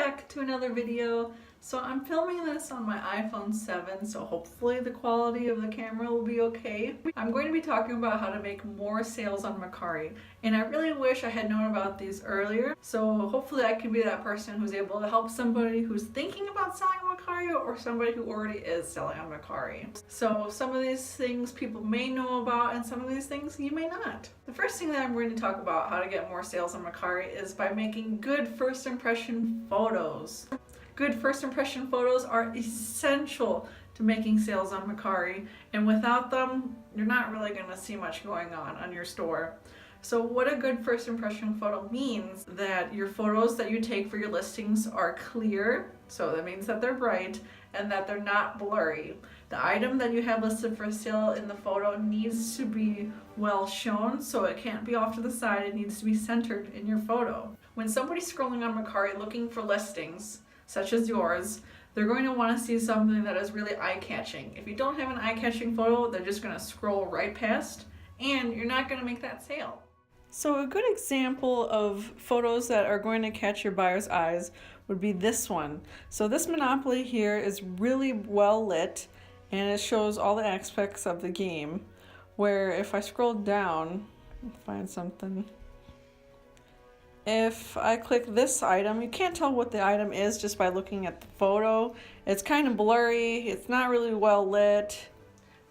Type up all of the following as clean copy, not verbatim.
back to another video. So I'm filming this on my iPhone 7, so hopefully the quality of the camera will be okay. I'm going to be talking about how to make more sales on Mercari, and I really wish I had known about these earlier. So hopefully I can be that person who's able to help somebody who's thinking about selling on Mercari or somebody who already is selling on Mercari. So some of these things people may know about and some of these things you may not. The first thing that I'm going to talk about how to get more sales on Mercari is by making good first impression photos. Good first impression photos are essential to making sales on Mercari, and without them, you're not really going to see much going on your store. So what a good first impression photo means that your photos that you take for your listings are clear, so that means that they're bright, and that they're not blurry. The item that you have listed for sale in the photo needs to be well shown, so it can't be off to the side, it needs to be centered in your photo. When somebody's scrolling on Mercari looking for listings, such as yours, they're going to want to see something that is really eye-catching. If you don't have an eye-catching photo, they're just going to scroll right past, and you're not going to make that sale. So a good example of photos that are going to catch your buyer's eyes would be this one. So this Monopoly here is really well lit, and it shows all the aspects of the game, where if I scroll down, find something. If I click this item, you can't tell what the item is just by looking at the photo. It's kind of blurry, it's not really well lit.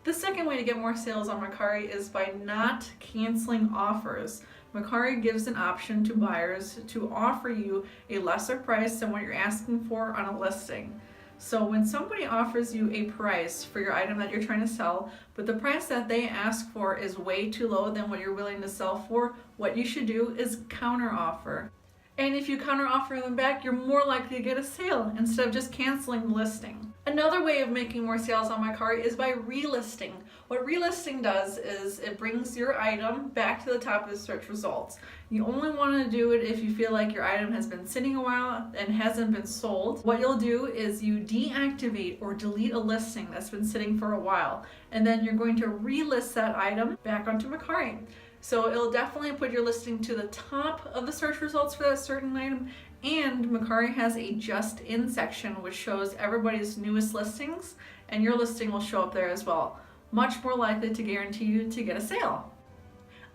The second way to get more sales on Mercari is by not canceling offers. Mercari gives an option to buyers to offer you a lesser price than what you're asking for on a listing. So when somebody offers you a price for your item that you're trying to sell, but the price that they ask for is way too low than what you're willing to sell for, what you should do is counter offer. And if you counter offer them back, you're more likely to get a sale instead of just canceling the listing. Another way of making more sales on Mercari is by relisting. What relisting does is it brings your item back to the top of the search results. You only want to do it if you feel like your item has been sitting a while and hasn't been sold. What you'll do is you deactivate or delete a listing that's been sitting for a while, and then you're going to relist that item back onto Mercari. So it'll definitely put your listing to the top of the search results for that certain item, and Mercari has a just in section which shows everybody's newest listings, and your listing will show up there as well. Much more likely to guarantee you to get a sale.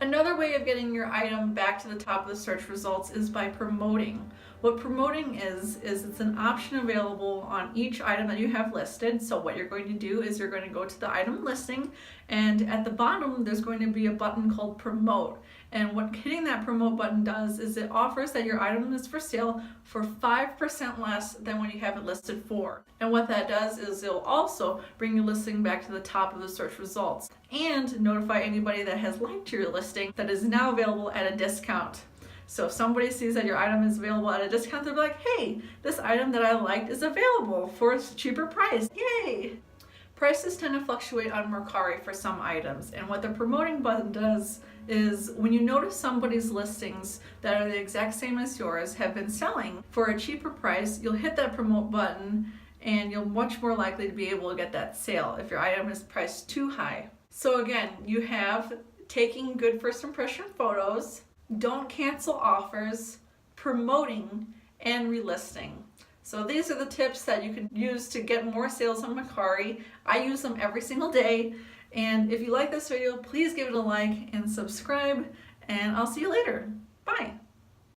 Another way of getting your item back to the top of the search results is by promoting. What promoting is it's an option available on each item that you have listed. So what you're going to do is you're going to go to the item listing, and at the bottom there's going to be a button called promote. And what hitting that promote button does is it offers that your item is for sale for 5% less than what you have it listed for. And what that does is it'll also bring your listing back to the top of the search results and notify anybody that has liked your listing that is now available at a discount. So if somebody sees that your item is available at a discount, they'll be like, hey, this item that I liked is available for a cheaper price. Yay! Prices tend to fluctuate on Mercari for some items, and what the promoting button does is when you notice somebody's listings that are the exact same as yours have been selling for a cheaper price, you'll hit that promote button and you're much more likely to be able to get that sale if your item is priced too high. So again, you have taking good first impression photos, don't cancel offers, promoting, and relisting. So these are the tips that you can use to get more sales on Mercari. I use them every single day. And if you like this video, please give it a like and subscribe, and I'll see you later. Bye.